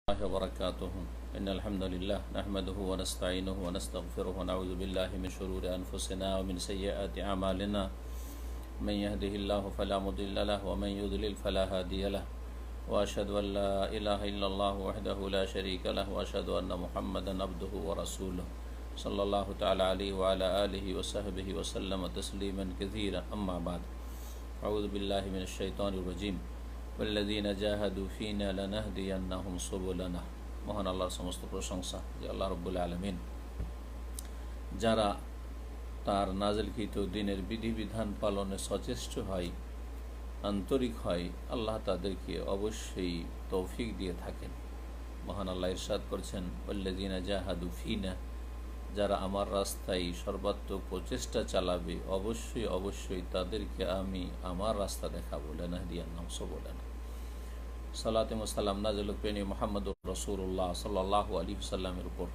الله وبركاته إن الحمد لله نحمده ونستعينه ونستغفره ونعوذ بالله من شرور أنفسنا ومن سيئات أعمالنا من يهده الله فلا مضل له ومن يضلل فلا هادي له وأشهد أن لا إله إلا الله وحده لا شريك له وأشهد أن محمدا عبده ورسوله صلى الله تعالى عليه وعلى آله وصحبه وسلم تسليما كثيرا أما بعد أعوذ بالله من الشيطان الرجيم والذين جاهدوا فينا لنهدينهم سبلنا। মহান আল্লাহর সমস্ত প্রশংসা যে আল্লাহ রাব্বুল আলামিন যারা তার নাজিলকৃত দ্বীনের বিধিবিধান পালনে সচেষ্ট হয়, আন্তরিক হয়, আল্লাহ তাদেরকে অবশ্যই তৌফিক দিয়ে থাকেন। মহান আল্লাহ ইরশাদ করছেন, ওয়াল্লাযীনা জাহাদু ফিনা, যারা আমার রাস্তায় সর্বাত্মক প্রচেষ্টা চালাবে অবশ্যই অবশ্যই তাদেরকে আমি আমার রাস্তা দেখাবো। লানাহদিয়ান্নাহুম সুবুলানা। সালাত এবং সালাম নাযিল পেনি মুহাম্মদুর রাসূলুল্লাহ সাল্লাল্লাহু আলাইহি ওয়াসাল্লামের উপর,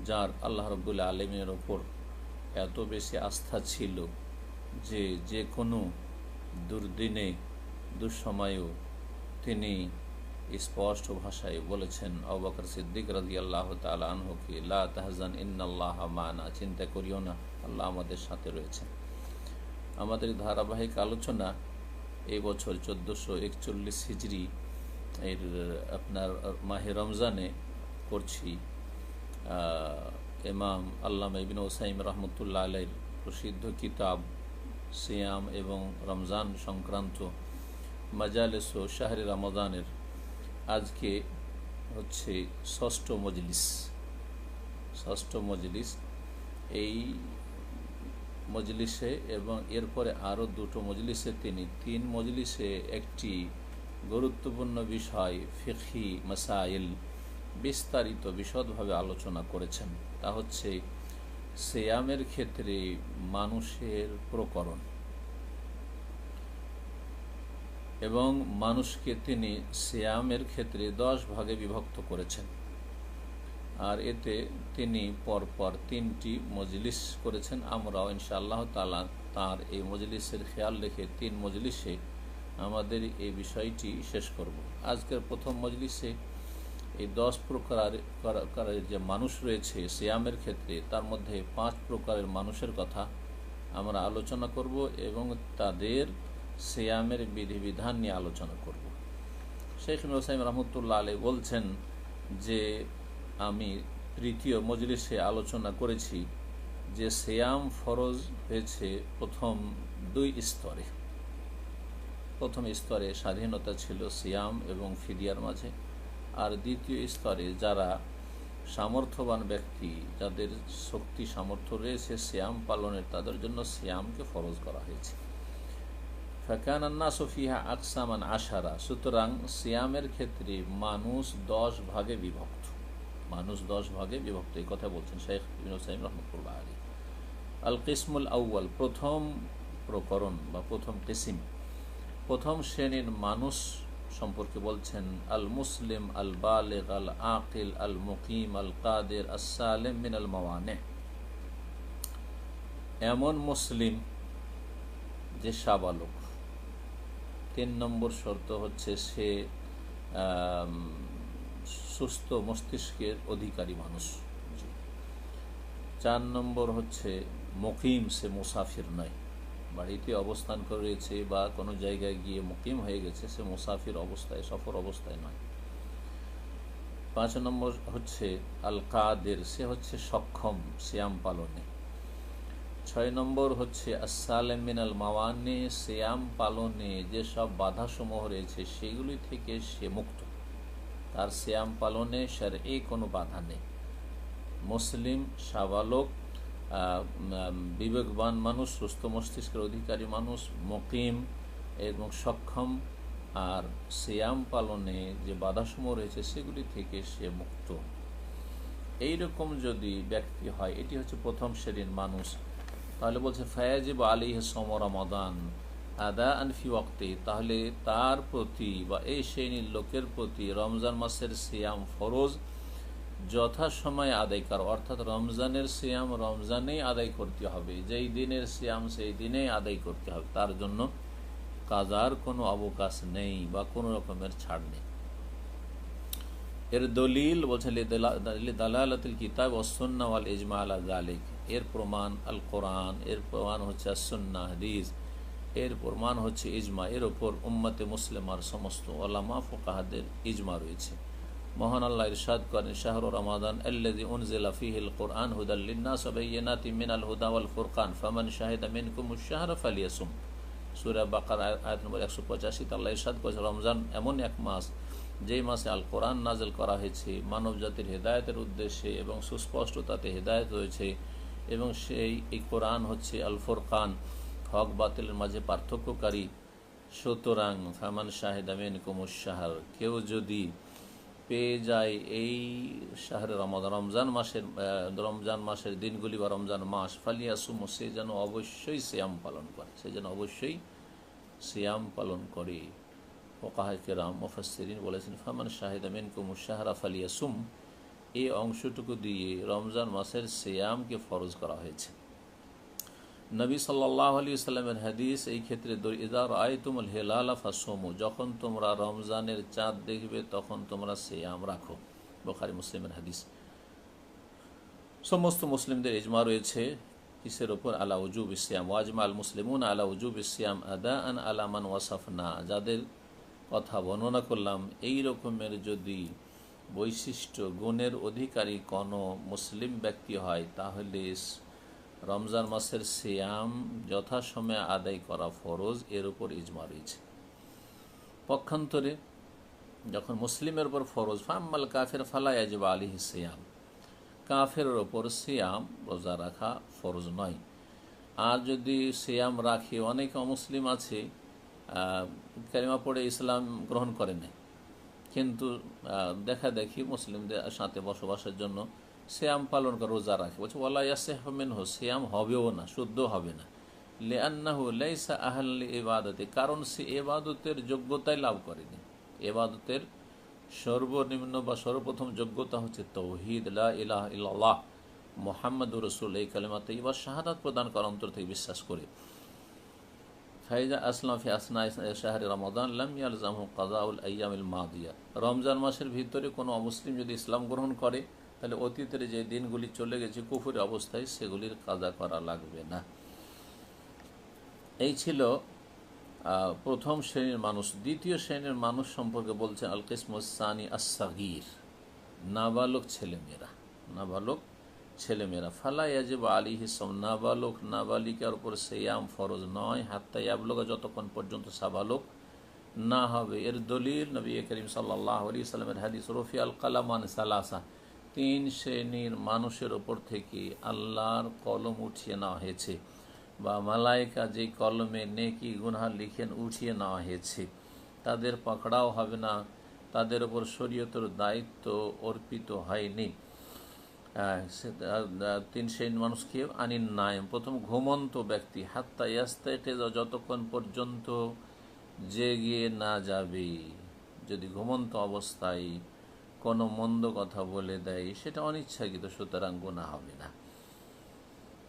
যার আল্লাহ রাব্বুল আলামিনের উপর এত বেশি আস্থা ছিল যে যে কোনো দুর্দিনে দুঃসময়েও তিনি স্পষ্ট ভাষায় বলেছেন আবু বকর সিদ্দিক রাদিয়াল্লাহু তাআলা আনহুকে, লা তাহজান ইন্নাল্লাহা মা'না, চিন্তা করিও না, আল্লাহ আমাদের সাথে রয়েছেন। আমাদের ধারাবাহিক আলোচনা এই বছর 1441 হিজরি এর আপনার মাহে রমজানে করছি। ইমাম আল্লামা ইবনে উসাইম রহমতুল্লাহ আলাইহির প্রসিদ্ধ কিতাব সিয়াম এবং রমজান সংক্রান্ত মাজালিস ও শাহরি রমজানের আজকে হচ্ছে ষষ্ঠ মজলিস। এই মজলিসে এবং এরপরে আরও দুটো মজলিসে তিনি 3 মজলিসে একটি গুরুত্বপূর্ণ বিষয় ফিকহি মাসাইল বিস্তারিত বিশদভাবে আলোচনা করেছেন। তা হচ্ছে সিয়ামের ক্ষেত্রে মানুষের প্রকরণ, এবং মানুষকে তিনি সিয়ামের ক্ষেত্রে 10 ভাগে বিভক্ত করেছেন। আর এতে তিনি পরপর 3টি মজলিস করেছেন। আমরাও ইনশাআল্লাহ তাআলা তার এই মজলিসের খেয়াল রেখে 3 মজলিসে আমাদের এই বিষয়টি শেষ করব। আজকের প্রথম মজলিসে এই 10 প্রকারের যে মানুষ রয়েছে সিয়ামের ক্ষেত্রে, তার মধ্যে 5 প্রকারের মানুষের কথা আমরা আলোচনা করব এবং তাদের সিয়ামের বিধিবিধান নিয়ে আলোচনা করব। শেখ ইবনে উসাইম রহমতুল্লাহ আলাইহি বলছেন যে আমি তৃতীয় মজলিসে আলোচনা করেছি যে সিয়াম ফরজ হয়েছে প্রথম 2 স্তরে। প্রথম স্তরে স্বাধীনতা ছিল সিয়াম এবং ফিদিয়ার মাঝে, আর দ্বিতীয় স্তরে যারা সামর্থ্যবান ব্যক্তি, যাদের শক্তি সামর্থ্য রয়েছে সিয়াম পালনের, তাদের জন্য সিয়ামকে ফরজ করা হয়েছে। ফাকানান নাসু ফিহা আকসামান 10, সুতরাং সিয়ামের ক্ষেত্রে মানুষ 10 ভাগে বিভক্ত। এই কথা বলছেন শেখ ইবনে উসাইম রহমাতুল্লাহ আলাইহি। আল কিসমুল আউয়াল, প্রথম প্রকরণ বা প্রথম কিসিম, প্রথম শ্রেণীর মানুষ সম্পর্কে বলছেন, আল মুসলিম আল বালিগ আল আকিল আল মুকিম আল কাদির আস সালিম মিন আল মাওয়ানি, এমন মুসলিম যে সাবালক। 3 নম্বর শর্ত হচ্ছে সে সুস্থ মস্তিষ্কের অধিকারী মানুষ। 4 নম্বর হচ্ছে মুকিম, সে মুসাফির নয়, বাড়িতে অবস্থান করে রয়েছে বা কোনো জায়গায় গিয়ে মুকিম হয়ে গেছে, সে মুসাফির অবস্থায়, সফর অবস্থায় নয়। 5 নম্বর হচ্ছে আল কাদের, সে হচ্ছে সক্ষম সিয়াম পালনে। 6 নম্বর হচ্ছে আস-সালিম মিনাল মাওয়ানি, সিয়াম পালনে যেসব বাধাসমূহ রয়েছে সেগুলি থেকে সে মুক্ত, তার সিয়াম পালনে শারঈ কোনো বাধা নেই। মুসলিম, সাবালক, বিবেকবান মানুষ, সুস্থ মস্তিষ্কের অধিকারী মানুষ, মুকিম এবং সক্ষম, আর সিয়াম পালনে যে বাধাসমূহ রয়েছে সেগুলি থেকে সে মুক্ত। এইরকম যদি ব্যক্তি হয়, এটি হচ্ছে প্রথম শ্রেণীর মানুষ, তাহলে বলছে ফায়াজিব আলাইহি সাওম রমাদান আদাআন ফি ওয়াক্তি, তাহলে তার প্রতি বা এই শ্রেণীর লোকের প্রতি রমজান মাসের সিয়াম ফরজ যথাসময়ে আদায় করা, অর্থাৎ রমজানের সিয়াম রমজানেই আদায় করতে হবে, যেই দিনের সিয়াম সেই দিনেই আদায় করতে হবে, তার জন্য কাজার কোনো অবকাশ নেই বা কোনো রকমের ছাড় নেই। এর দলিল বলছেন দালালাতুল কিতাব ওয়াস সুন্নাহ ওয়াল ইজমা আলা যালিক, এর প্রমাণ আল কোরআন, এর প্রমাণ হচ্ছে সুন্নাহ হাদিস, এর প্রমাণ হচ্ছে ইজমা, এর ওপর উম্মতে মুসলিমার সমস্ত ওলামা ফুকাহাদের ইজমা রয়েছে। মহান আল্লাহ ইরশাদ করেন, শাহরু রমাদান আল্লাযী উনজিলা ফীহিল কুরআন হুদাল লিন-নাস ওয়া বায়্যিনাতিম মিনাল হুদা ওয়াল ফুরকান ফামান শাহিদা মিনকুমুশ শাহরা ফালিয়াসুম। সূরা বাকারা আয়াত নম্বর 185 আল্লাহ ইরশাদ করেছেন, রমজান এমন এক মাস যেই মাসে আল কোরআন নাজিল করা হয়েছে মানব জাতির হেদায়েতের উদ্দেশ্যে এবং সুস্পষ্ট তাতে হেদায়েত রয়েছে, এবং এই কোরআন হচ্ছে আল ফুরকান, হক বাতিলের মাঝে পার্থক্যকারী। সুতরাং ফামান শাহিদা মিনকুমুশ শাহর, কেউ যদি পেয়ে যায় এই শাহরে রমাদান, রমজান মাসের দিনগুলি বা রমজান মাস, ফালিয়াসুম, সে যেন অবশ্যই সিয়াম পালন করে, সে যেন অবশ্যই সিয়াম পালন করে। ফুকাহায়ে কেরাম মুফাসসিরিন বলেছেন, ফামান শাহিদা মিনকুমুশ শাহরা ফালিয়াসুম, এই অংশটুকু দিয়ে রমজান মাসের সিয়ামকে ফরজ করা হয়েছে। নবী সাল্লাল্লাহু আলাইহি ওয়াসাল্লামের হাদিস এই ক্ষেত্রে, ইযা রাআইতুমুল হিলালা ফাসুমু, যখন তোমরা রমজানের চাঁদ দেখবে তখন তোমরা সিয়াম রাখো। বুখারী মুসলিমের হাদিস। সমস্ত মুসলিমদের ইজমা রয়েছে কিসের ওপর? আলা উজুবিস সিয়াম, ওয়াজমা আল মুসলিমুনা আলা উজুবিস সিয়াম আদাআন আলা মান ওয়াসাফনা, যাদের কথা বর্ণনা করলাম এই রকমের যদি বৈশিষ্ট্য গুণের অধিকারী কোনো মুসলিম ব্যক্তি হয়, তাহলে রমজান মাসের সিয়াম যথাসময়ে আদায় করা ফরজ, এর উপর ইজমা রয়েছে। পক্ষান্তরে যখন মুসলিমের উপর ফরজ, ফাম্মাল কাফের ফালা ইয়াজিবু আলাইহি সিয়াম, কাফেরের ওপর সিয়াম রোজা রাখা ফরজ নয়। আর যদি সিয়াম রাখে, অনেক অমুসলিম আছে কালিমা পড়ে ইসলাম গ্রহণ করে নেয়, কিন্তু দেখা দেখি মুসলিমদের সাথে বসবাসের জন্য সিয়াম পালন করে, রোজা রাখে, বলছে ওয়ালা ইয়াসিহু মিনহু, সিয়াম হবেও না, শুদ্ধ হবে না। লিআন্নাহু লাইসা আহল লিইবাদাতি, কারণ সে ইবাদতের যোগ্যতাই লাভ করেনি। ইবাদতের সর্বনিম্ন বা সর্বপ্রথম যোগ্যতা হচ্ছে তাওহীদ, লা ইলাহা ইল্লাল্লাহ মুহাম্মাদুর রাসূলুল্লাহ, এই কালিমা তাইয়্যিবা শাহাদাত প্রদান করা, অন্তর থেকে বিশ্বাস করে। ফাইজা আসলাম ফি আসনাই শাহরি রমাদান লাম ইয়ালজামহু কাযাউল আইয়ামিল মাদিয়া, রমজান মাসের ভিতরে কোনো অমুসলিম যদি ইসলাম গ্রহণ করে, তাহলে অতীতের যে দিনগুলি চলে গেছে কুফরি অবস্থায়, সেগুলির কাজা করা লাগবে না। এই ছিল প্রথম শ্রেণীর মানুষ। দ্বিতীয় শ্রেণীর মানুষ সম্পর্কে বলছেন আল কিসমুস সানি আস-সাগীর, নাবালক ছেলেমেয়েরা। নাবালক ছেলেমেয়েরা, ফালা ইয়াজিবু আলাইহি সিয়াম, নাবালক নাবালিকার উপর সিয়াম ফরজ নয়, হাত্তা ইয়াবলুগা, যতক্ষণ পর্যন্ত সাবালক না হবে। এর দলিল নবী করিম সাল্লাল্লাহু আলাইহি ওয়াসাল্লামের হাদিস, রফিআল কালাম আন সালাসা, তিন শ্রেণীর মানুষের ওপর থেকে আল্লাহর কলম উঠিয়ে নেওয়া হয়েছে, বা মালায়েকা যে কলমে নেকি গুনাহ লিখেন উঠিয়ে নেওয়া হয়েছে, তাদের পাকড়াও হবে না, তাদের ওপর শরীয়তের দায়িত্ব অর্পিত হয়নি। তিন শ্রেণীর মানুষকে, আনিন নায়েম, প্রথম ঘুমন্ত ব্যক্তি, হাত্তা ইয়াস্তাইকিযা, যতক্ষণ পর্যন্ত জেগে না যাবে। যদি ঘুমন্ত অবস্থায় কোনো মন্দ কথা বলে দেয়, সেটা অনিচ্ছাকৃত, সুতরাং গুনাহ হবে না।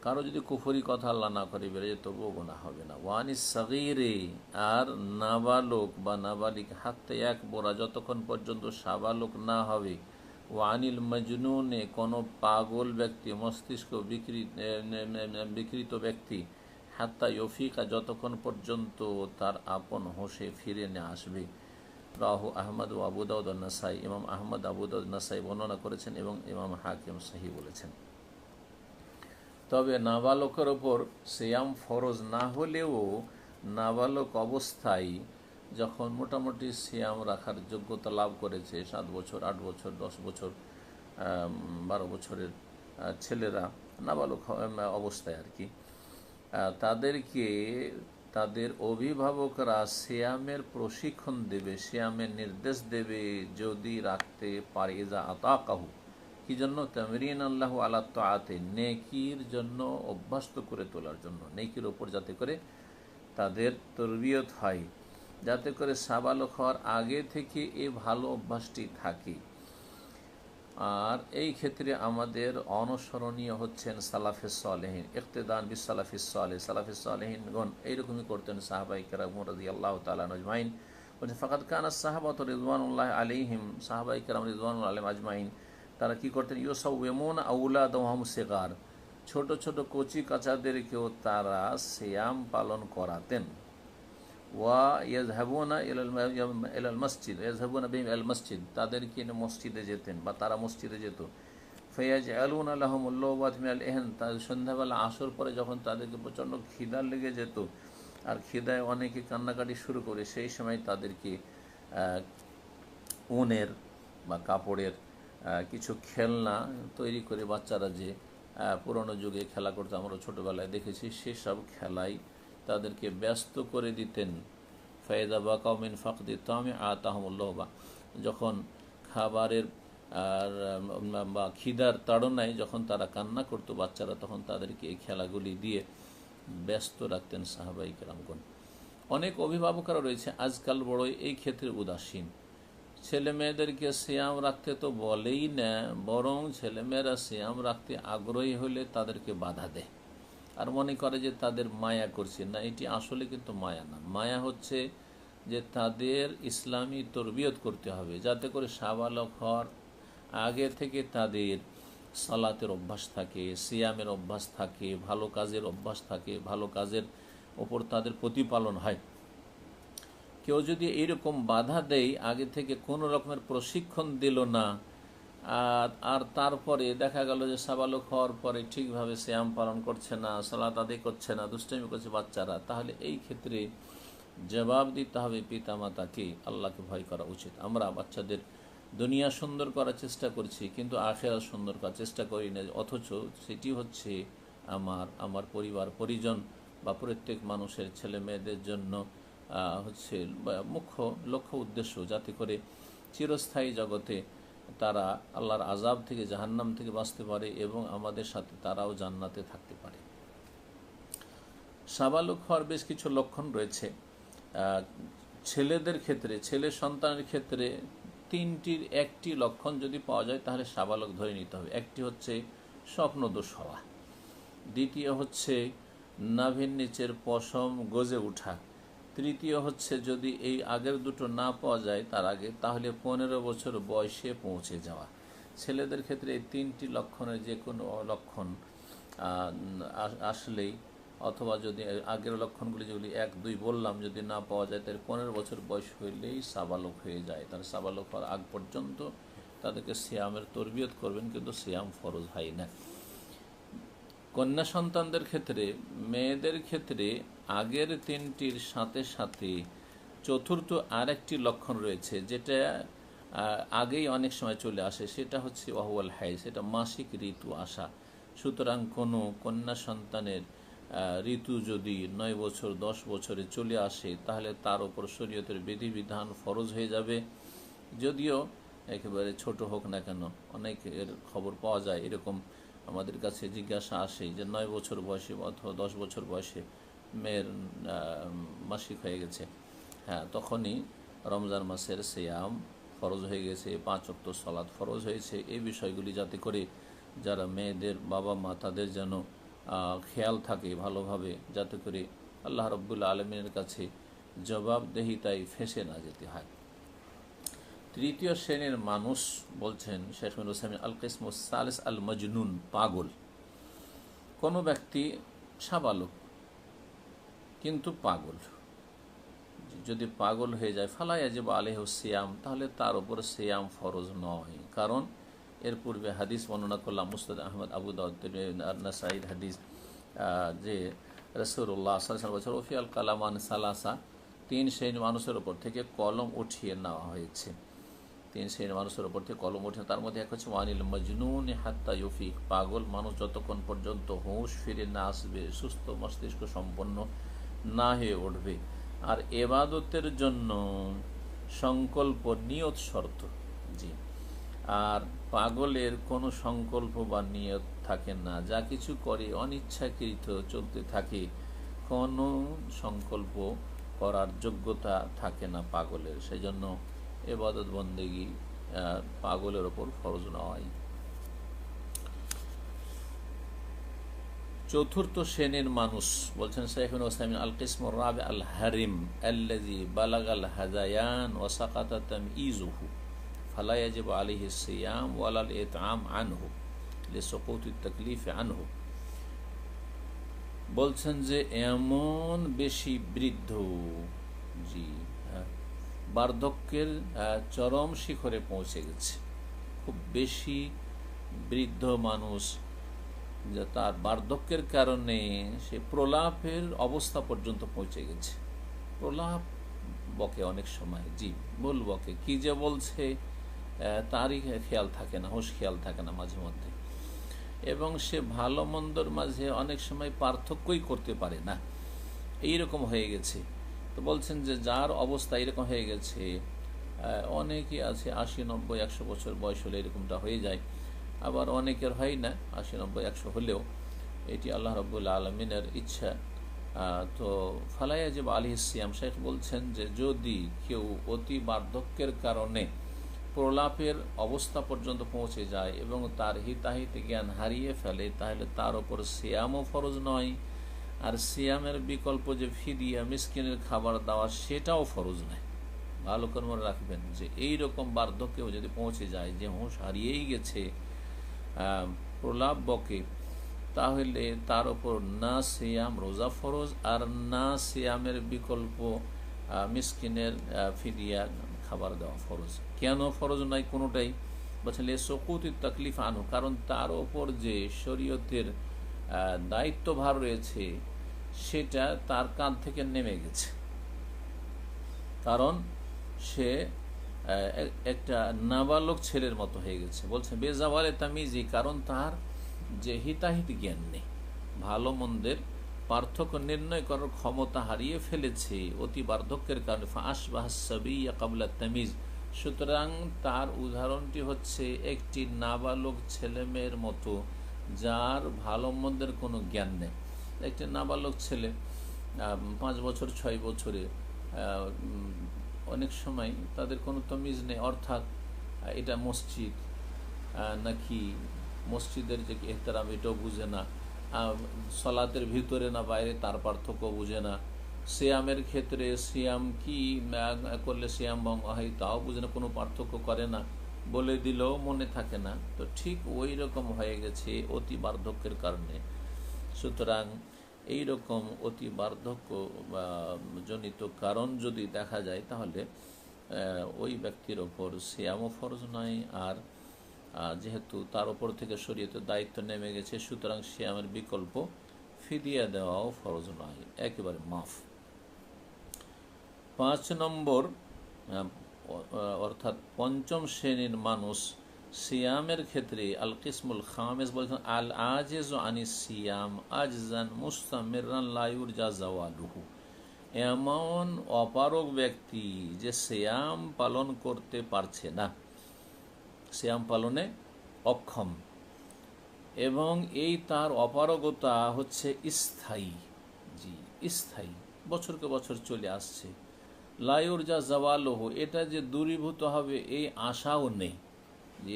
কারো যদি কুফরি কথা আল্লাহ না করে বেড়ে যায়, তবুও গুনাহ হবে না। ওয়ানিস সাগীরে, আর নাবালক বা নাবালিক, হাত্তা ইয়াকবুরা, যতক্ষণ পর্যন্ত সাবালক না হবে। ওয়ানিল মজনুনে, কোনো পাগল ব্যক্তি, মস্তিষ্ক বিকৃত ব্যক্তি, হাত্তা ইউফিকা, যতক্ষণ পর্যন্ত তার আপন হোশে ফিরে না আসবে। রাহু আহমদ ও আবু দাউদ নাসাই, ইমাম আহমদ, আবু দাউদ, নাসাই বর্ণনা করেছেন এবং ইমাম হাকিম সহিহ বলেছেন। তবে নাবালকের ওপর সিয়াম ফরজ না হলেও নাবালক অবস্থায় যখন মোটামুটি সিয়াম রাখার যোগ্যতা লাভ করেছে, 7 বছর, 8 বছর, 10 বছর, 12 বছরের ছেলেরা নাবালক অবস্থায় আর কি, তাদেরকে তাদের অভিভাবকরা সিয়ামের প্রশিক্ষণ দেবে, সিয়ামের নির্দেশ দেবে, যদি রাখতে পারে। ইজা আতাকাহু, কি জন্য? তামরিন আল্লাহ আলা তাআতি, নেকির জন্য অভ্যস্ত করে তোলার জন্য, নেকির ওপর যাতে করে তাদের তরবিয়ত হয়, যাতে করে সাবালক হওয়ার আগে থেকে এই ভালো অভ্যাসটি থাকে। আর এই ক্ষেত্রে আমাদের অনুসরণীয় হচ্ছেন সালাফে সালেহিন, ইক্তেদান বিস সালাফে সালেহ, সালাফে সালেহিনগণ এইরকমই করতেন। সাহাবায়ে কেরাম রাদিয়াল্লাহু তাআলা আজমাইন বলছে ফাকাদ কানা সাহাবাত রিদওয়ানুল্লাহ আলাইহিম, সাহাবায়ে কেরাম রিদওয়ানুল্লাহ আলাইহিম আজমাইন, তারা কি করতেন, ইউসাউমুন আউলাদহুম সিগার, ছোট ছোট কচি কাচাদেরকেও তারা সিয়াম পালন করাতেন। ওয়া ইয়াযহাবুনা ইলাল মসজিদ, ইয়াযহাবুনা বিহিম ইলাল মসজিদ, তাদেরকে নিয়ে মসজিদে যেতেন বা তারা মসজিদে যেত। ফায়াজআলুনা লাহুমুল লুবাত মিনাল ইহন, তাদের সন্ধ্যাবেলা আসর পরে যখন তাদেরকে প্রচণ্ড খিদা লেগে যেত আর খিদায় অনেকে কান্নাকাটি শুরু করে, সেই সময় তাদেরকে উনের বা কাপড়ের কিছু খেলনা তৈরি করে বাচ্চারা যে পুরনো যুগে খেলা করতে আমরা ছোটোবেলায় দেখেছি, সেসব খেলাই তাদেরকে ব্যস্ত করে দিতেন। ফায়দা বা কাউমিন ফাকদি তামে আতাহমুল্লাহবা, যখন খাবারের আর বা খিদার তাড়নায় যখন তারা কান্না করতো বাচ্চারা, তখন তাদেরকে এই খেলাগুলি দিয়ে ব্যস্ত রাখতেন সাহাবাই কেরামগণ। অনেক অভিভাবকরা রয়েছে আজকাল বড়ই এই ক্ষেত্রে উদাসীন, ছেলে মেয়েদেরকে সিয়াম রাখতে তো বলেই না, বরং ছেলেমেয়েরা সিয়াম রাখতে আগ্রহী হলে তাদেরকে বাধা দেয় আর মনে করে যে তাদের মায়া করছে। না, এটি আসলে কিন্তু মায়া না, মায়া হচ্ছে যে তাদের ইসলামী তরবিয়ত করতে হবে, যাতে করে সাবালক হওয়ার আগে থেকে তাদের সালাতের অভ্যাস থাকে, সিয়ামের অভ্যাস থাকে, ভালো কাজের অভ্যাস থাকে, ভালো কাজের ওপর তাদের প্রতিপালন হয়। কেউ যদি এইরকম বাধা দেয়, আগে থেকে কোনো রকমের প্রশিক্ষণ দিল না, আর তারপরে দেখা গেল যে সাবালক হওয়ার পরে ঠিকভাবে সিয়াম পালন করছে না, সালাত আদায় করছে না, দুষ্টামি করছে বাচ্চারা, তাহলে এই ক্ষেত্রে জবাব দিতে হবে পিতামাতাকে, আল্লাহকে ভয় করা উচিত। আমরা বাচ্চাদের দুনিয়া সুন্দর করার চেষ্টা করছি, কিন্তু আখিরাত সুন্দর করার চেষ্টা করি না, অথচ সেটি হচ্ছে আমার পরিবার পরিজন বা প্রত্যেক মানুষের ছেলে মেয়েদের জন্য হচ্ছে মুখ্য লক্ষ্য উদ্দেশ্য, যাতে করে চিরস্থায়ী জগতে তারা আল্লাহর আযাব থেকে, জাহান্নাম থেকে বাঁচতে পারে এবং আমাদের সাথে তারাও জান্নাতে থাকতে পারে। সাবালক হওয়ার বেশ কিছু লক্ষণ রয়েছে। ছেলেদের ক্ষেত্রে, ছেলে সন্তানের ক্ষেত্রে তিনটির একটি লক্ষণ যদি পাওয়া যায় তাহলে সাবালক ধরে নিতে হবে। একটি হচ্ছে স্বপ্নদোষ হওয়া, দ্বিতীয় হচ্ছে নাভির নিচের পশম গজে ওঠা, তৃতীয় হচ্ছে যদি এই আগের দুটো না পাওয়া যায় তার আগে, তাহলে 15 বছর বয়সে পৌঁছে যাওয়া। ছেলেদের ক্ষেত্রে এই তিনটি লক্ষণের যে কোনো লক্ষণ আসলেই, অথবা যদি আগের লক্ষণগুলি যেগুলি 1, 2 বললাম যদি না পাওয়া যায়, তাহলে 15 বছর বয়স হইলেই সাবালক হয়ে যায়। তার সাবালক হওয়ার আগ পর্যন্ত তাদেরকে সিয়ামের তরবিয়ত করবেন, কিন্তু সিয়াম ফরজ হয় না। কন্যা সন্তানদের ক্ষেত্রে, মেয়েদের ক্ষেত্রে আগের তিনটির সাথে সাথে চতুর্থ আরেকটি লক্ষণ রয়েছে, যেটা আগেই অনেক সময় চলে আসে, সেটা হচ্ছে ওয়াহুয়াল হাইজ, সেটা মাসিক ঋতু আসা। সুতরাং কোনো কন্যা সন্তানের ঋতু যদি 9 বছর 10 বছরে চলে আসে, তাহলে তার উপর শরীয়তের বিধিবিধান ফরজ হয়ে যাবে। যদিও একেবারে ছোট হোক না কেন, অনেকের খবর পাওয়া যায়, এরকম আমাদের কাছে জিজ্ঞাসা আসে যে 9 বছর বয়সে অথবা 10 বছর বয়সে মেয়ের মাসিক হয়ে গেছে, হ্যাঁ, তখনই রমজান মাসের সিয়াম ফরজ হয়ে গেছে, 5 ওয়াক্ত সালাত ফরজ হয়েছে। এই বিষয়গুলি যাতে করে যারা মেয়েদের বাবা মা, তাদের যেন খেয়াল থাকে ভালোভাবে, যাতে করে আল্লাহ রাব্বুল আলামিনের কাছে জবাবদেহিতায় ফেঁসে না যেতে হয়। তৃতীয় শ্রেণীর মানুষ বলছেন শেখ মুহাম্মদ আল কিসমুস সালিস আল মজনুন, পাগল। কোনো ব্যক্তি সাবালক কিন্তু পাগল, যদি পাগল হয়ে যায়, ফালা ইয়াজিবু আলাইহি সিয়াম, তাহলে তার উপর সিয়াম ফরজ নয়। কারণ এর পূর্বে হাদিস বর্ণনা করলাম, মুসনাদ আহমদ, আবু দাউদ, নাসাঈর হাদিস, যে রাসূলুল্লাহ সাল্লাল্লাহু আলাইহি ওয়াসাল্লাম ওফি আল কালামান সালাসা, 3 শ্রেণীর মানুষের ওপর থেকে কলম উঠিয়ে নেওয়া হয়েছে। 3 শ্রেণীর মানুষের ওপর থেকে কলম উঠে, তার মধ্যে এক হচ্ছে ওয়ানিল মজনুন হাত্তা ইউফিক, পাগল মানুষ যতক্ষণ পর্যন্ত হুঁশ ফিরে না আসবে, সুস্থ মস্তিষ্ক সম্পন্ন না হয়ে উঠবে। আর এবাদতের জন্য সংকল্প, নিয়ত শর্ত, জি। আর পাগলের কোনো সংকল্প বা নিয়ত থাকে না, যা কিছু করে অনিচ্ছাকৃত চলতে থাকে, কোনো সংকল্প করার যোগ্যতা থাকে না পাগলের। সেই জন্য ইবাদত বন্দেগী পাগলের ওপর ফরজ নয়। চতুর্থ শ্রেণীর মানুষ বলছেন শেখ ইবনে উসাইমিন, আল কিসমুর রাবি আল হারিম আল্লাযী বালাগাল হাযায়ান ওয়া সাকাতা তামইযুহু ফালা ইয়াজিবু আলাইহি সিয়াম ওয়ালা আল ইতআম আনহু লিসুকুতি তাকলিফ আনহু। বলছেন যে এমন বেশি বৃদ্ধ, জি বার্ধক্যের চরম শিখরে পৌঁছে গেছে, খুব বেশি বৃদ্ধ মানুষ যে তার বার্ধক্যের কারণে সে প্রলাপের অবস্থা পর্যন্ত পৌঁছে গেছে। প্রলাপ বকে অনেক সময়, জি ভুল বকে, কি যে বলছে তারই খেয়াল থাকে না, হুঁশ খেয়াল থাকে না মাঝে মধ্যে, এবং সে ভালো মন্দর মাঝে অনেক সময় পার্থক্যই করতে পারে না, এইরকম হয়ে গেছে। তো বলছেন যে যার অবস্থা এরকম হয়ে গেছে, অনেকে আছে 80, 90, 100 বছর বয়স হলে এরকমটা হয়ে যায়, আবার অনেকের হয় না 80, 90, 100 হলেও, এটি আল্লাহ রাব্বুল আলামিনের ইচ্ছা। তো ফালা ইয়াজিবু আলাইহিস সিয়াম, শেখ বলছেন যে যদি কেউ অতি বার্ধক্যের কারণে প্রলাপের অবস্থা পর্যন্ত পৌঁছে যায় এবং তার হিতাহিত জ্ঞান হারিয়ে ফেলে, তাহলে তার ওপর সিয়ামও ফরজ নয়, আর সিয়ামের বিকল্প যে ফিদিয়া মিসকিনের খাবার দেওয়া সেটাও ফরজ নয়। ভালো করে মনে রাখবেন যে এইরকম বার্ধক্যেও যদি পৌঁছে যায় যে হুঁশ হারিয়েই গেছে, প্রলাপ বকে, তাহলে তার ওপর না সিয়াম রোজা ফরজ, আর না সিয়ামের বিকল্প মিসকিনের ফিদিয়া খাবার দেওয়া ফরজ। কেন ফরজ নয় কোনোটাই? বলছেন সুকুতি তাকলিফ আনহু, কারণ তার ওপর যে শরীয়তের দায়িত্বভার রয়েছে সেটা তার কাঁধ থেকে নেমে গেছে, কারণ সে একটা নাবালক ছেলের মতো হয়ে গেছে। বলছে বেজাওয়ালে তামিজি, কারণ তার যে হিতাহিত জ্ঞান নেই, ভালো মন্দের পার্থক্য নির্ণয় করার ক্ষমতা হারিয়ে ফেলেছে অতি বার্ধক্যের কারণে। ফাআশবাহা সাবিয়্যা ক্বাবলা তামিজ, সুতরাং তার উদাহরণটি হচ্ছে একটি নাবালক ছেলেমেয়ের মতো যার ভালো মন্দের কোনো জ্ঞান নেই। একটি নাবালক ছেলে 5 বছর 6 বছরে অনেক সময় তাদের কোনো তমিজ নেই, অর্থাৎ এটা মসজিদ নাকি মসজিদের যে এহতেরাম এটাও বুঝে না, সলাতের ভিতরে না বাইরে তার পার্থক্য বুঝে না, সিয়ামের ক্ষেত্রে সিয়াম কি করলে সিয়াম ভঙ্গ হয় তাও বুঝে না, কোনো পার্থক্য করে না, বলে দিলেও মনে থাকে না। তো ঠিক ওই রকম হয়ে গেছে অতি বার্ধক্যের কারণে। সুতরাং এই রকম অতি বার্ধক্য জনিত কারণ যদি দেখা যায়, তাহলে ওই ব্যক্তির ওপর সিয়ামও ফরজ নয়, আর যেহেতু তার ওপর থেকে শরীয়তের দায়িত্ব নেমে গেছে, সুতরাং সিয়ামের বিকল্প ফিদিয়া দেওয়াও ফরজ নয়, একেবারে মাফ। 5 নম্বর অর্থাৎ পঞ্চম শ্রেণীর মানুষ সিয়ামের ক্ষেত্রে আল কিসমুল খামেস বলছেন আল আজিজ আনিস সিয়াম আজজান মুস্তামিরান লা ইউরজা জাওয়ালুহু, এমন অপারগ ব্যক্তি যে সিয়াম পালন করতে পারছে না, সিয়াম পালনে অক্ষম, এবং এই তার অপারগতা হচ্ছে স্থায়ী, জি স্থায়ী, বছরকে বছর চলে আসছে। লা ইউরজা জাওয়ালুহু, এটা যে দূরীভূত হবে এই আশাও নেই, যে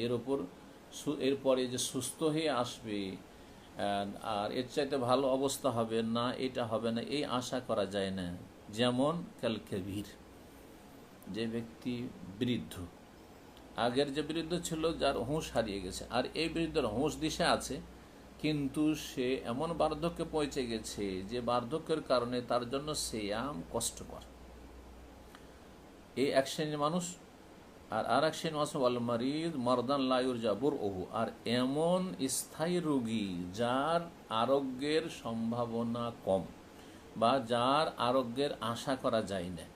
এরপরে যে সুস্থ হয়ে আসবে আর এর চাইতে ভালো অবস্থা হবে না, এটা হবে না, এই আশা করা যায় না। যেমন কাল কবির, যে ব্যক্তি বৃদ্ধ, আগের যে বৃদ্ধ ছিল যার হুঁশ হারিয়ে গেছে, আর এই বৃদ্ধের হুঁশ দিশে আছে, কিন্তু সে এমন বার্ধক্যে পৌঁছে গেছে যে বার্ধক্যের কারণে তার জন্য সিয়াম কষ্টকর, এই এক শ্রেণীর মানুষ। আর এক শ্রেণী মানুষ ওয়াল মারিদ মারদান লা ইউরজা বুরউহু, আর এমন স্থায়ী রোগী যার আরোগ্যের সম্ভাবনা কম বা যার আরোগ্যের আশা করা যায় না,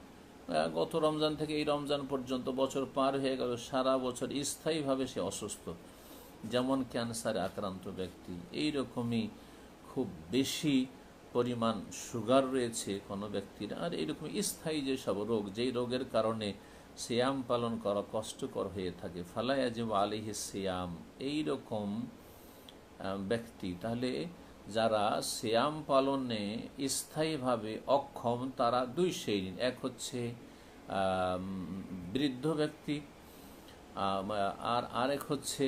গত রমজান থেকে এই রমজান পর্যন্ত বছর পার হয়ে গেল, সারা বছর স্থায়ীভাবে সে অসুস্থ, যেমন ক্যান্সারে আক্রান্ত ব্যক্তি, এই রকমই খুব বেশি পরিমাণ সুগার রয়েছে কোনো ব্যক্তির, আর এইরকম স্থায়ী যেসব রোগ, যেই রোগের কারণে সিয়াম পালন করা কষ্টকর হয়ে থাকে, ফালা ইয়াজিবু আলাইহিস সিয়াম, এইরকম ব্যক্তি, তাহলে যারা সিয়াম পালনে স্থায়ীভাবে অক্ষম তারা দুই শ্রেণীর, এক হচ্ছে বৃদ্ধ ব্যক্তি, আর আরেক হচ্ছে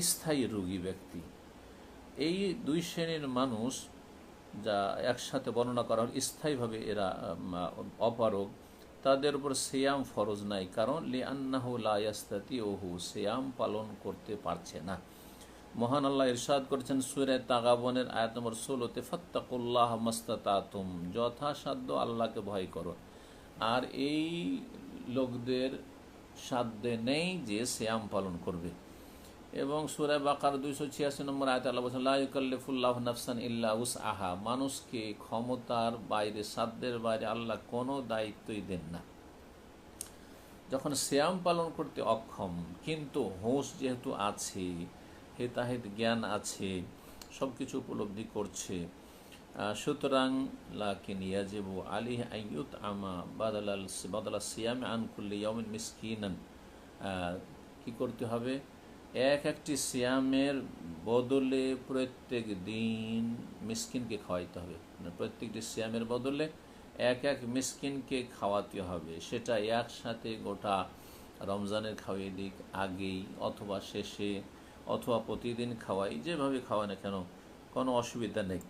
স্থায়ী রোগী ব্যক্তি। এই দুই শ্রেণীর মানুষ যা একসাথে বর্ণনা করা হল, স্থায়ীভাবে এরা অপারগ, তাদের উপর সিয়াম ফরজ নাই, কারণ লিআন্নাহু লা ইয়াস্তাতিউহু, সিয়াম পালন করতে পারছে না। মহান আল্লাহ ইরশাদ করেছেন সূরা তাগাবনের আয়াত নম্বর 16-তে, ফাত্তাকুল্লাহ মাস্তাতাতুম, যথাসাধ্য আল্লাহকে ভয় করো। আর এই লোকদের সাধ্যে নেই যে সিয়াম পালন করবে। এবং সূরা বাকারা 286 নম্বর আয়াতে আল্লাহ বলেছেন, লা ইউকাল্লিফুল্লাহু নাফসান ইল্লা উসআহা, মানুষকে ক্ষমতার বাইরে, সাধ্যের বাইরে আল্লাহ কোনো দায়িত্বই দেন না। যখন সিয়াম পালন করতে অক্ষম, কিন্তু হুঁশ যেহেতু আছে, হেতাহেত জ্ঞান আছে, সব কিছু উপলব্ধি করছে, সুতরাং লাকিন ইয়াজিবু আলাইহি আইয়ুত আমা বাদালা সিয়াম আন কুল্লি ইয়াউমিন মিসকিনান, কি করতে হবে? একটি সিয়ামের বদলে প্রত্যেক দিন মিসকিনকে খাওয়াইতে হবে। প্রত্যেকটি সিয়ামের বদলে এক মিসকিনকে খাওয়াতে হবে। সেটা একসাথে গোটা রমজানের খাওয়াই দিক, আগেই অথবা শেষে, অথবা প্রতিদিন খাওয়াই, যেভাবে খাওয়ায় না কেন কোনো অসুবিধা নেই।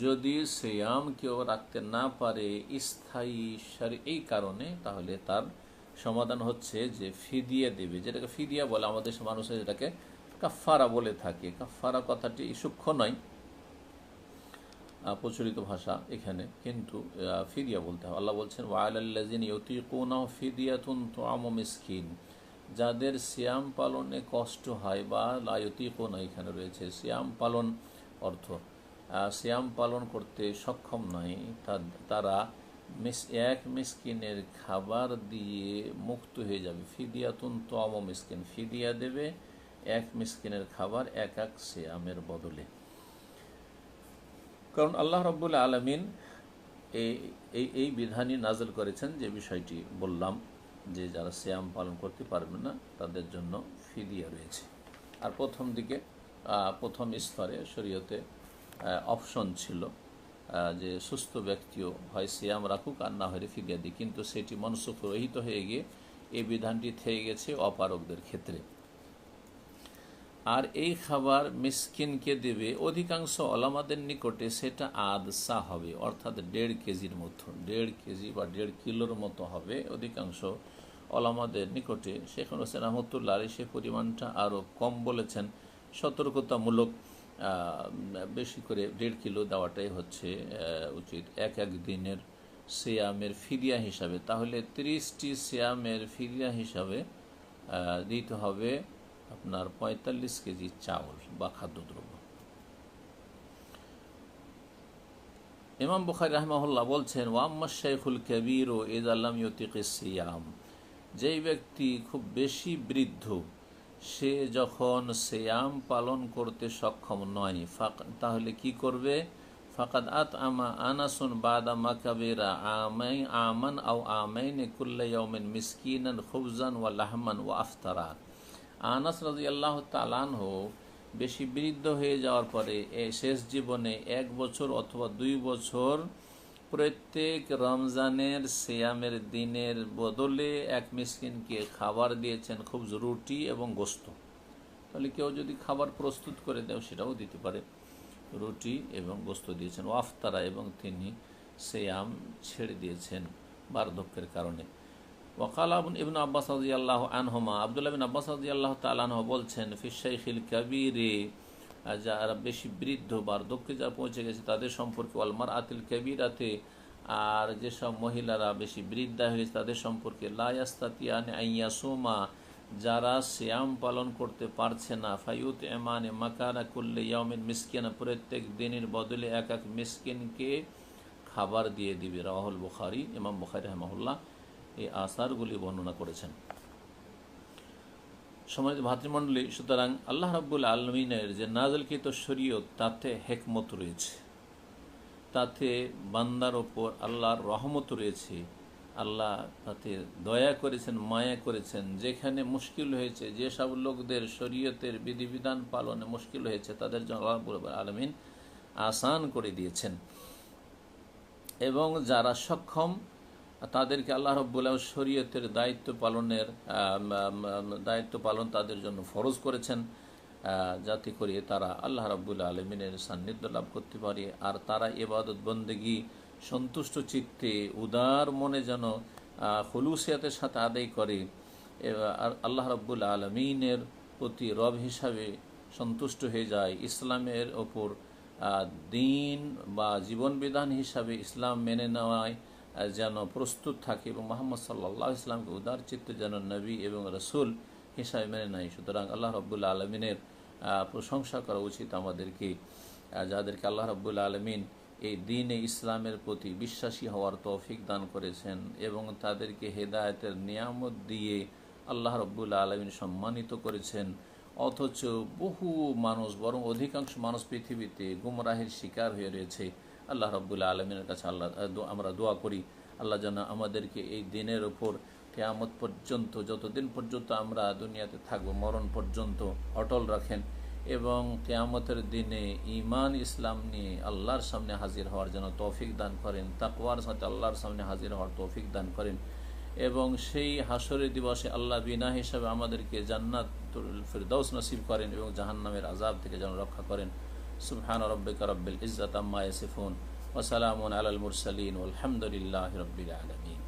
যদি সিয়াম কেউ রাখতে না পারে স্থায়ী এই কারণে, তাহলে তার সমাধান হচ্ছে যে ফিদিয়া দেবে, যেটাকে ফিদিয়া বলে, আমাদের মানুষের যেটাকে কাফারা বলে থাকে। কাফারা কথাটি সূক্ষ্ম নয়, প্রচলিত ভাষা এখানে, কিন্তু ফিদিয়া বলতে হবে। আল্লাহ বলছেন ওয়ালাল্লাযিনা ইউতিকুনাহু ফিদিয়াতুন তুআমু মিসকিন, যাদের সিয়াম পালনে কষ্ট হয়, বা লা ইউতিকুনা এখানে রয়েছে, সিয়াম পালন অর্থ সিয়াম পালন করতে সক্ষম নয়, তারা এক মিসকিনের খাবার দিয়ে মুক্ত হয়ে যাবে। ফিদিয়াতুন তুআমু মিসকিন, ফিদিয়া দেবে এক মিসকিনের খাবার এক সিয়ামের বদলে। কারণ আল্লাহ রাব্বুল আলামিন এই বিধানই নাযিল করেছেন, যে বিষয়টি বললাম, যে যারা সিয়াম পালন করতে পারবে না তাদের জন্য ফিদিয়া রয়েছে। আর প্রথম স্তরে শরীয়তে অপশন ছিল যে সুস্থ ব্যক্তিও হয় সিয়াম রাখুক আর না হলে ফিদিয়া দিক, কিন্তু সেটি মনসুখ রহিত হয়ে গিয়ে এই বিধানটি থেকে গেছে অপারগদের ক্ষেত্রে। আর এই খাবার মিসকিনকে দেবে, অধিকাংশ ওলামাদের নিকটে সেটা আদসা হবে, অর্থাৎ 1.5 কেজির মতো, 1.5 কেজি বা 1.5 কিলোর মতো হবে অধিকাংশ ওলামাদের নিকটে। শেখ হোসেন রহমতুল্লাহ আলাইহি সে পরিমাণটা আরও কম বলেছেন, সতর্কতামূলক বেশি করে 1.5 কিলো দেওয়াটাই হচ্ছে উচিত এক দিনের সিয়ামের ফিদিয়া হিসাবে। তাহলে 30টি সিয়ামের ফিদিয়া হিসাবে দিতে হবে আপনার 45 কেজি চাউল বা খাদ্যদ্রব্য। ইমাম বুখারী রাহিমাহুল্লাহ বলছেন, ওয়াম্মা শাইখুল কাবীর ইযা লাম ইউতিকিস সিয়াম, যেই ব্যক্তি খুব বেশি বৃদ্ধ, সে যখন সিয়াম পালন করতে সক্ষম নয়, তাহলে কি করবে? ফাকাদ আতআমা আনাসুন বাদা মাকাবিরা আমান আও আমাইন কুল্লা ইয়াউমিন মিসকিনান খুবজান ওয়া লাহমান ওয়া আফতারা। আনাস রাদিয়াল্লাহু তাআলা আনহু বেশি বৃদ্ধ হয়ে যাওয়ার পরে শেষ জীবনে 1 বছর অথবা 2 বছর প্রত্যেক রমজানের সিয়ামের দিনের বদলে এক মিসকিনকে খাবার দিয়েছেন, খুব রুটি এবং গোস্ত। তাহলে কেউ যদি খাবার প্রস্তুত করে দেয় সেটাও দিতে পারে, রুটি এবং গোস্ত দিয়েছেন। ওয়াফতারা, এবং তিনি সিয়াম ছেড়ে দিয়েছেন বার্ধক্যের কারণে। ওয়াকাল ইবনে আব্বাস রাদিয়াল্লাহু আনহুমা, আব্দুল্লাহ বিন আব্বাস রাদিয়াল্লাহু তাআলা আনহু বলছেন, ফি শাইখিল কাবীরে, যারা বেশি বৃদ্ধ বার্ধক্যে যারা পৌঁছে গেছে তাদের সম্পর্কে, ওয়াল মারআতিল কাবীরাতে, আর যেসব মহিলারা বেশি বৃদ্ধা হয়ে গেছে তাদের সম্পর্কে, লা ইয়াস্তাতিয়ান আইয়াসুমা, যারা সিয়াম পালন করতে পারছে না, ফায়ুতইমানে মাকানা কুল্লি ইয়াউমিন মিসকিনা, প্রত্যেক দিনের বদলে এক মিসকিনকে খাবার দিয়ে দিবে। রাওয়াহুল বুখারী, ইমাম বুখারী রাহিমাহুল্লাহ এই আসারগুলি বর্ণনা করেছেন। সম্মানিত ভাতৃমণ্ডলী, সুতরাং আল্লাহ রাব্বুল আলামিনের যে নাযিলকৃত শরীয়ত, তাতে হিকমত রয়েছে, তাতে বান্দার ওপর আল্লাহর রহমত রয়েছে, আল্লাহ তাতে দয়া করেছেন, মায়া করেছেন। যেখানে মুশকিল হয়েছে, যেসব লোকদের শরীয়তের বিধিবিধান পালনে মুশকিল হয়েছে, তাদের জন্য আল্লাহ রাব্বুল আলামিন আসান করে দিয়েছেন। এবং যারা সক্ষম তাদেরকে আল্লাহ রাব্বুল আলামিন শরীয়তের দায়িত্ব পালন তাদের জন্য ফরজ করেছেন। যাতে করে তারা আল্লাহ রাব্বুল আলমিনের সান্নিধ্য লাভ করতে পারে, আর তারা ইবাদত বন্দেগী সন্তুষ্ট চিত্তে উদার মনে যেন খুলুসিয়াতের সাথে আদায় করে, আর আল্লাহ রাব্বুল আলমিনের প্রতি রব হিসাবে সন্তুষ্ট হয়ে যায়, ইসলামের ওপর দিন বা জীবন বিধান হিসাবে ইসলাম মেনে নেওয়ায় যেন প্রস্তুত থাকে, এবং মুহাম্মদ সাল্লাল্লাহু আলাইহি ইসলামকে উদার চিত্তে যেন নবী এবং রসুল হিসাবে মেনে নেয়। সুতরাং আল্লাহ রাব্বুল আলমিনের প্রশংসা করা উচিত আমাদেরকে, যাদেরকে আল্লাহ রাব্বুল আলমিন এই দ্বীনে ইসলামের প্রতি বিশ্বাসী হওয়ার তৌফিক দান করেছেন এবং তাদেরকে হেদায়েতের নিয়ামত দিয়ে আল্লাহ রাব্বুল আলমিন সম্মানিত করেছেন। অথচ বহু মানুষ, বরং অধিকাংশ মানুষ পৃথিবীতে গুমরাহের শিকার হয়ে রয়েছে। আল্লাহ রাব্বুল আলমিনের কাছে আমরা দোয়া করি, আল্লাহ যেন আমাদেরকে এই দিনের ওপর কিয়ামত পর্যন্ত, যতদিন পর্যন্ত আমরা দুনিয়াতে থাকবো, মরণ পর্যন্ত অটল রাখেন, এবং কিয়ামতের দিনে ঈমান ইসলাম নিয়ে আল্লাহর সামনে হাজির হওয়ার জন্য তৌফিক দান করেন, তাকওয়ার সাথে আল্লাহর সামনে হাজির হওয়ার তৌফিক দান করেন, এবং সেই হাসরের দিবসে আল্লাহ বিনা হিসাবে আমাদেরকে জান্নাতুল ফিরদাউস নসিব করেন এবং জাহান্নামের আযাব থেকে যেন রক্ষা করেন। সুবহান রাব্বিকা রাব্বিল ইজ্জাতি আম্মা ইয়াসিফুন ওয়া সালামুন আলাল মুরসালিন ওয়ালহামদুলিল্লাহি রাব্বিল আলামিন।